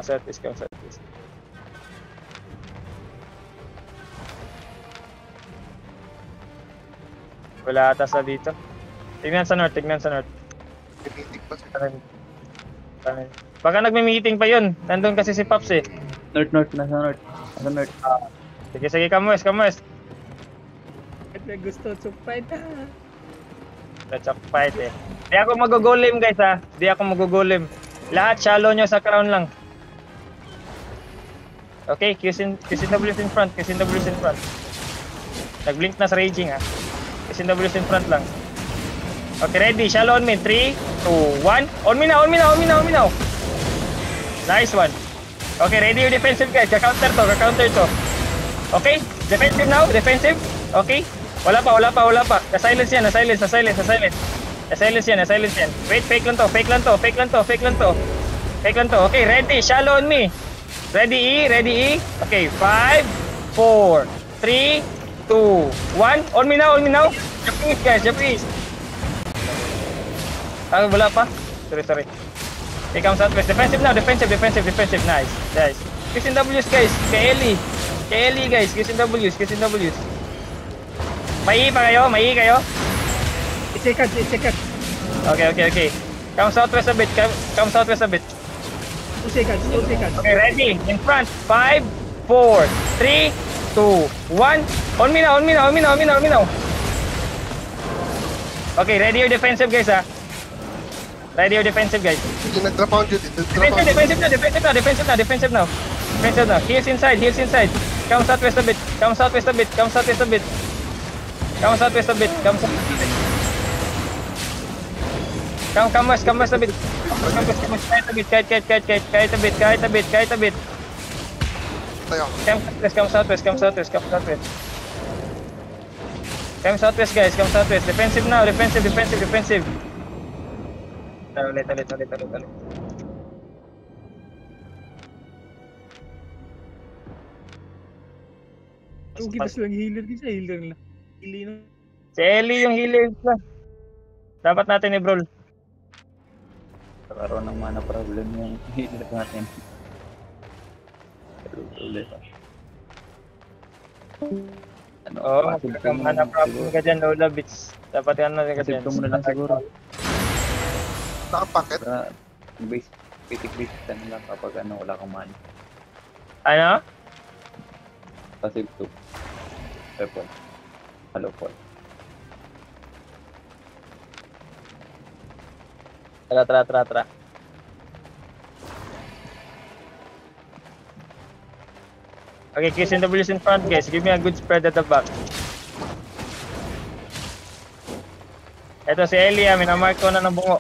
southwest, come southwest. Wala ata sa dito. Tignan sa north, tignan sa north. Tinitig pa siya. Kanan. Baka nagme-meeting pa yun. Nandun kasi si Pops eh. North, nasa north. Nasa north. Sige, come west, come west. May gusto fight Let's fight eh. Di ako mag-golim guys ha. Di ako mag-golim. Lahat shallow nyo sa crown lang. Okay, QCW in front, QCW in front. Nag-blink na sa raging ha. QCW in front lang. Okay, ready. Shallow on me. 3, 2, 1. On me now, on me now, on me now, on me now. Nice one. Okay, ready your defensive guys. Ka-counter to. Okay, defensive now, defensive. Okay. Wala pa. Na-silence yan. Wait, fake lang to. Okay, ready. Shallow on me. Ready E. Okay, 5, 4, 3, 2, 1. On me now. Japanese guys, Japanese. Wala pa. Sorry. Here comes southwest. Defensive now. Defensive. Nice. Using W's guys. Kay Ellie guys. Using W's. May kayo? Check out. Okay. Come southwest a bit. 2 seconds. Okay, ready. In front. 5, 4, 3, 2, 1. On me now. Okay, ready your defensive guys ha. Sige, nag-drop out yun. Defensive now. Heels inside. Come southwest a bit. Come southwest a bit. Come west a bit. Kahit a bit. Tayo. Come southwest. Come southwest guys. Defensive now. Defensive. Ulit. Kita silang healer nila. Si Ellie yung healer pa. Dapat natin i-brawl. Karoon ng mana problem yung healer natin. Ulit. Mana problem ka dyan, Lola Beats. Dapat yan na ka dyan. Save mo na lang siguro. Nakapaket. Para basic ka na lang kapag wala kang mana. Ano? Passive 2. Weapon. Hello, Paul. Tara. Okay, QCW's in front guys. Give me a good spread at the back. Ito si Elia, minamark ko na ng bungo.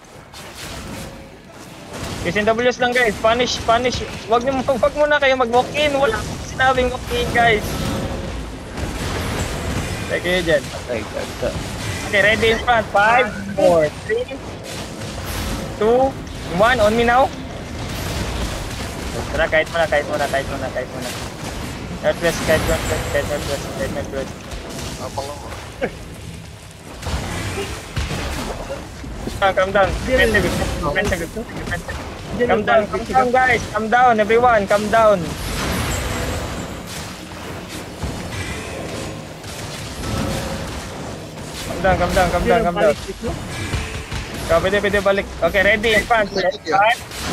QCW's lang guys. Punish. Wag mo na kayo mag-walk in. Wala akong sinabing walk in guys. Take kayo dyan. Okay, ready in front. 5, 4, 3, 2, 1. On me now. Tara, kahit muna. Northwest. Abang ako. Calm down. Defensive. Calm down guys. Calm down everyone. Calm down. Calm down. Pwede balik. Okay, ready in front. 5,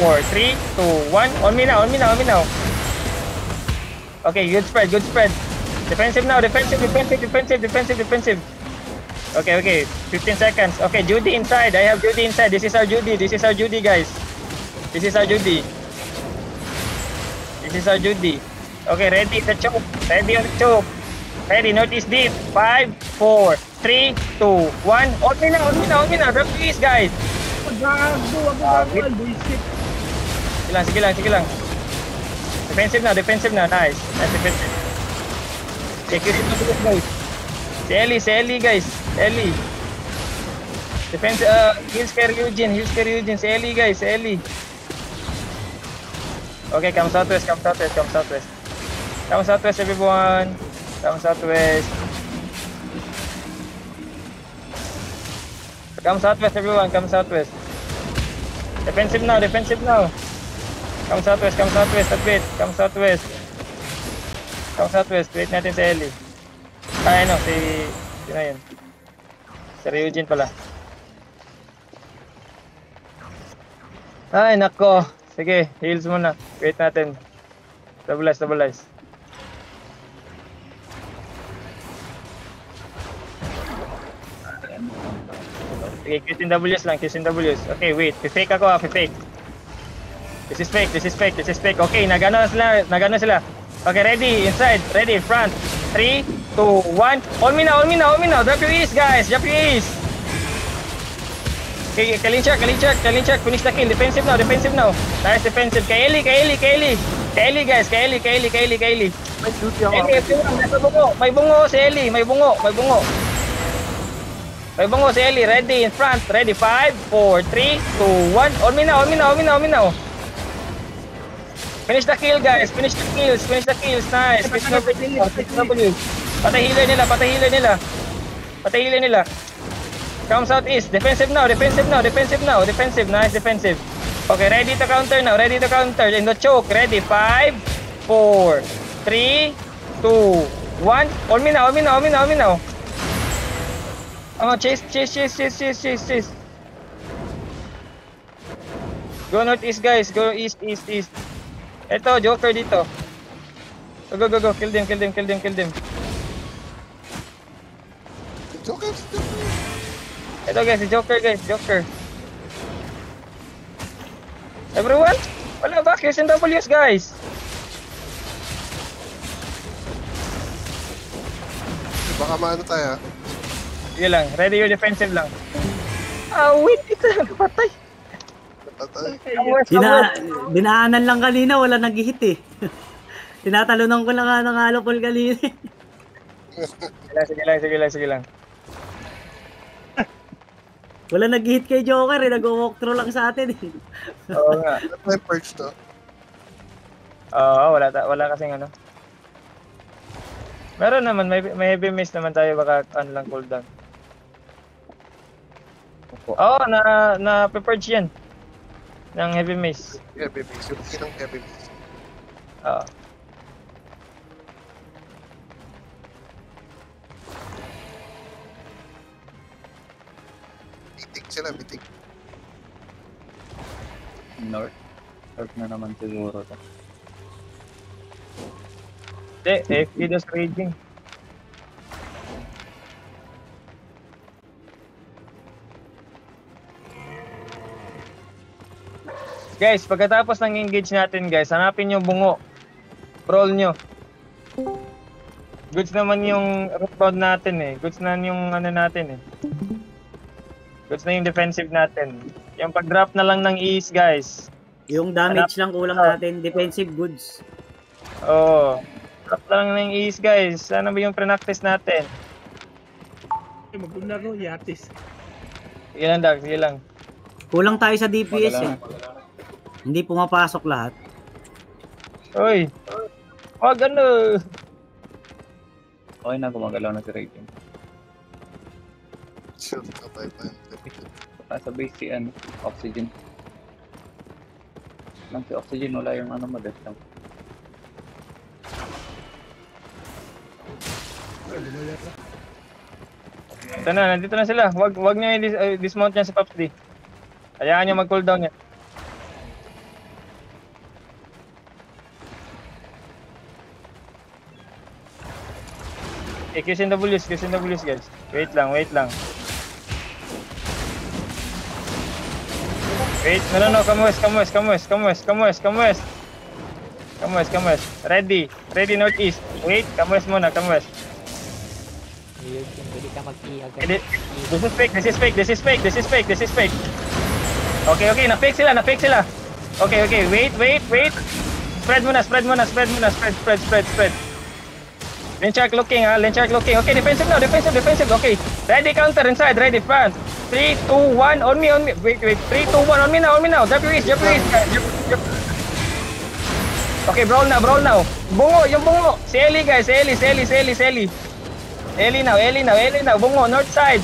4, 3, 2, 1. On me now. Okay, good spread. Defensive now. Defensive. Okay. 15 seconds. Okay, Judy inside. I have Judy inside. This is our Judy, guys. This is our Judy. Okay, ready the choke. Ready, northeast deep. 5, 4, 3, 2, 1. On me now. Please, guys. Gago, bullshit. Sige lang. Defensive now. Nice defensive. Security guys. Si Ellie guys. Defense, heal scare Eugene. Si Ellie guys. Okay, come southwest. Come southwest everyone. Come southwest everyone. Defensive now. Come southwest, saglit. Come southwest. Come southwest, wait natin si Ellie. Ay, ano, sino yun? Si Ryujin pala. Ay, nako. Sige, heals muna. Wait natin. Stabilize. Sige, QSWs lang, QSWs. Okay, wait. Fake ako fake. This is fake. Okay, nagano sila. Okay, ready, inside, ready, front. 3, 2, 1. On me now. Drop your east, guys. Okay, Kalin check. Finish the kill. Defensive now. Nice defensive. Kay Ellie, guys. Kay Ellie. May duty ako. May bungo si Ellie. May bungo si Ellie. Ready, in front. Ready, 5, 4, 3, 2, 1. On me now. Finish the kill, guys. Finish the kills. Nice. QSW. Patay healer nila. Come southeast. Defensive now. Nice defensive. Okay, ready to counter now. In the choke. Ready. 5, 4, 3, 2, 1. On me now. Oh, chase. Go northeast, guys. Go east. Ito, Joker dito. Go. Kill them. Joker. Ito guys, si Joker. Everyone? Wala ba? QSWs, guys. Baka maano tayo. Sige lang, ready your defensive lang. Wait, ito nakapatay. Patay. Dinaanan lang kanina, wala nag-hit eh. Tinatalunan ko lang ng halopol kanina. Sige lang. Wala nag-hit kay Joker eh, nag-walkthrough lang sa atin eh. Oo nga. Ano may purge to? Oo, wala kasing ano. Meron naman, may heavy miss naman tayo, baka ano lang cooldown. Oo, na-purge yan. Ng heavy miss. Heavy base. Yung kinang heavy base. Oo. Bitik. North na naman siguro to. AFK does raging. Guys, pagkatapos ng engage natin, guys, hanapin yung bungo. Roll nyo. Goods naman yung round natin eh. Goods na yung ano natin eh. Goods na yung defensive natin. Yung pag-drop na lang ng ease, guys. Yung damage lang kulang natin, defensive goods. Oo. Drop lang ng ease, guys. Ano ba yung pre-practice natin? Maguna ko, yatis. Sige lang, Dag. Sige lang. Kulang tayo sa DPS eh. Hindi pumapasok lahat. Uy! Wag ano! Okay na, gumagalaw na si Raging. Sure, patay tayo. Nasa base si Oxygen. Nang si Oxygen, wala yung ano mo, death lang. Ito na, nandito na sila. Wag niyo i-dismount niya si Pops D. Hayaan niyo mag-cooldown niya. QSWs guys. Wait lang. Wait, no, come west. Ready northeast. Wait, come west muna, come west. Pwede ka mag-i-agad. This is fake. Okay, na-fake sila. Okay, wait. Spread muna. Lenchak looking. Okay, defensive now. Okay. Ready, counter inside. Ready, front. 3, 2, 1. On me. Wait. 3, 2, 1. On me now. Drop your wrist. Okay, brawl now. Yung bungo. Si Ellie, guys. Ellie now. Bungo, north side.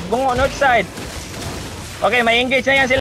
Okay, may engage na yan sila.